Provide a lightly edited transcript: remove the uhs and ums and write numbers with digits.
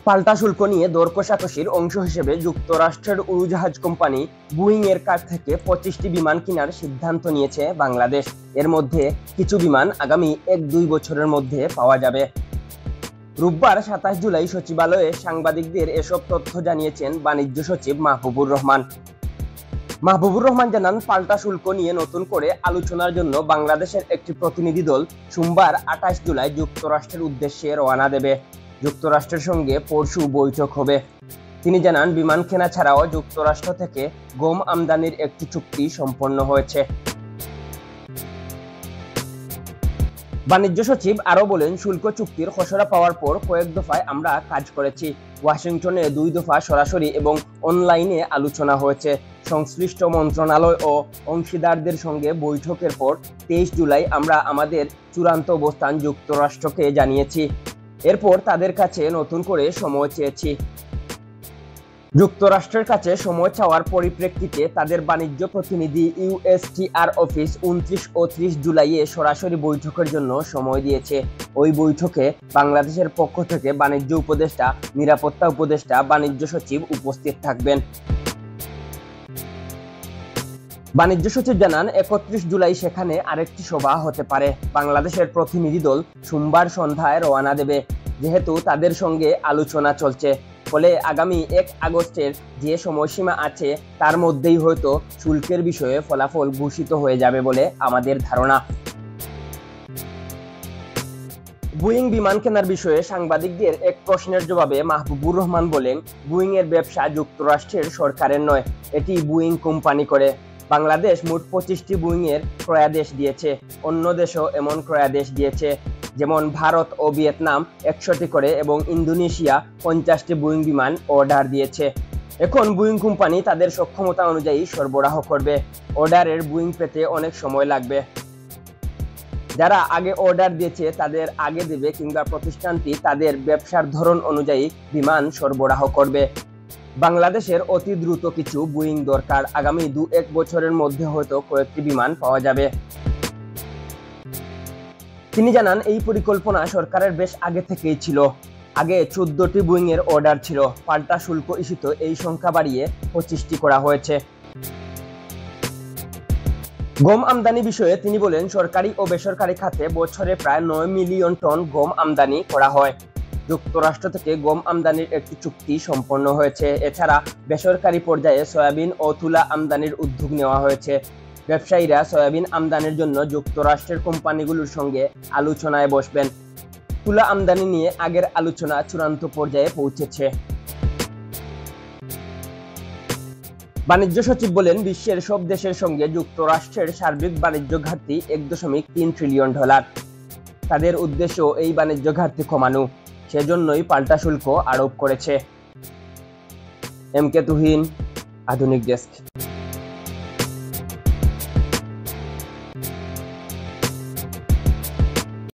পাল্টা শুল্ক নিয়ে দর কষাকষির অংশ হিসেবে যুক্তরাষ্ট্রের উড়োজাহাজ কোম্পানি বুইং এর কাছ থেকে 25টি বিমান কেনার সিদ্ধান্ত নিয়েছে বাংলাদেশ। এর মধ্যে কিছু বিমান আগামী 1-2 বছরের মধ্যে পাওয়া যাবে। রোববার 27 জুলাই সচিবালয়ে সাংবাদিকদের এসব তথ্য জানিয়েছেন বাণিজ্য সচিব মাহবুবুর রহমান। মাহবুবুর রহমান জানান, পাল্টা শুল্ক নিয়ে নতুন করে আলোচনার জন্য বাংলাদেশের একটি প্রতিনিধি দল সোমবার 28 জুলাই যুক্তরাষ্ট্রের উদ্দেশ্যে রওনা দেবে। যুক্তরাষ্ট্রের সঙ্গে পরশু বৈঠক হবে। তিনি জানান, বিমান কেনা ছাড়াও যুক্তরাষ্ট্র থেকে গম আমদানির একটি চুক্তি সম্পন্ন হয়েছে। বাণিজ্য সচিব আরো বলেন, শুল্ক চুক্তির খসড়া পাওয়ার পর কয়েক দফায় আমরা কাজ করেছি। ওয়াশিংটনে 2 দফা সরাসরি এবং অনলাইনে আলোচনা হয়েছে। সংশ্লিষ্ট মন্ত্রণালয় ও অংশীদারদের সঙ্গে বৈঠকের পর 23 জুলাই আমরা আমাদের চূড়ান্ত অবস্থান যুক্তরাষ্ট্রকে জানিয়েছি। এরপর তাদের কাছে নতুন করে সময় চেয়েছি। যুক্তরাষ্ট্রের কাছে সময় চাওয়ার পরিপ্রেক্ষিতে তাদের বাণিজ্য প্রতিনিধি ইউএসটিআর অফিস 29 ও 30 জুলাইয়ে সরাসরি বৈঠকের জন্য সময় দিয়েছে। ওই বৈঠকে বাংলাদেশের পক্ষ থেকে বাণিজ্য উপদেষ্টা, নিরাপত্তা উপদেষ্টা, বাণিজ্য সচিব উপস্থিত থাকবেন। বাণিজ্য সচিব জানান, 31 জুলাই সেখানে আরেকটি সভা হতে পারে। বাংলাদেশের প্রতিনিধি দল সোমবার সন্ধ্যায় রওনা দেবে। যেহেতু তাদের সঙ্গে আলোচনা চলছে, ফলে আগামী 1 আগস্টের যে সময়সীমা আছে তার মধ্যেই হয়তো শুল্কের বিষয়ে ফলাফল ঘোষিত হয়ে যাবে বলে আমাদের ধারণা। বুইং বিমান কেনার বিষয়ে সাংবাদিকদের এক প্রশ্নের জবাবে মাহবুবুর রহমান বলেন, বুইং এর ব্যবসা যুক্তরাষ্ট্রের সরকারের নয়, এটি বুইং কোম্পানি করে। বাংলাদেশ মোট 25টি বুইং এর ক্রয়াদেশ দিয়েছে। অন্য দেশও এমন ক্রয়াদেশ দিয়েছে, যেমন ভারত ও ভিয়েতনাম 100টি করে এবং ইন্দোনেশিয়া 50টি বুইং বিমান অর্ডার দিয়েছে। এখন বুইং কোম্পানি তাদের সক্ষমতা অনুযায়ী সরবরাহ করবে। অর্ডারের বুইং পেতে অনেক সময় লাগবে। যারা আগে অর্ডার দিয়েছে তাদের আগে দেবে, কিংবা প্রতিষ্ঠানটি তাদের ব্যবসার ধরন অনুযায়ী বিমান সরবরাহ করবে। বাংলাদেশের অতি দ্রুত কিছু বুইং দরকার। আগামী 2-1 বছরের মধ্যে হয়তো কয়েকটি বিমান পাওয়া যাবে। তিনি জানান, এই পরিকল্পনা সরকারের বেশ আগে থেকেই ছিল। আগে 14টি বুইং এর অর্ডার ছিল। পাল্টা শুল্ক ইস্যুতে এই সংখ্যা বাড়িয়ে 25টি করা হয়েছে। গম আমদানি বিষয়ে তিনি বলেন, সরকারি ও বেসরকারি খাতে বছরে প্রায় 9 মিলিয়ন টন গম আমদানি করা হয়। যুক্তরাষ্ট্র থেকে গম আমদানির একটি চুক্তি সম্পন্ন হয়েছে। এছাড়া বেসরকারি পর্যায়ে সয়াবিন ও তুলা আমদানির উদ্যোগ নেওয়া হয়েছে। ব্যবসায়ীরা সয়াবিন আমদানির জন্য যুক্তরাষ্ট্রের কোম্পানিগুলোর সঙ্গে আলোচনায় বসবেন। তুলা আমদানি নিয়ে আগের আলোচনা চূড়ান্ত পর্যায়ে পৌঁছেছে। বাণিজ্য সচিব বলেন, বিশ্বের সব দেশের সঙ্গে যুক্তরাষ্ট্রের সার্বিক বাণিজ্য ঘাটতি $1.3 ট্রিলিয়ন। তাদের উদ্দেশ্য এই বাণিজ্য ঘাটতি কমানো, সেজন্যই পাল্টা শুল্ক আরোপ করেছে। এম কে তুহিন, আধুনিক ডেস্ক।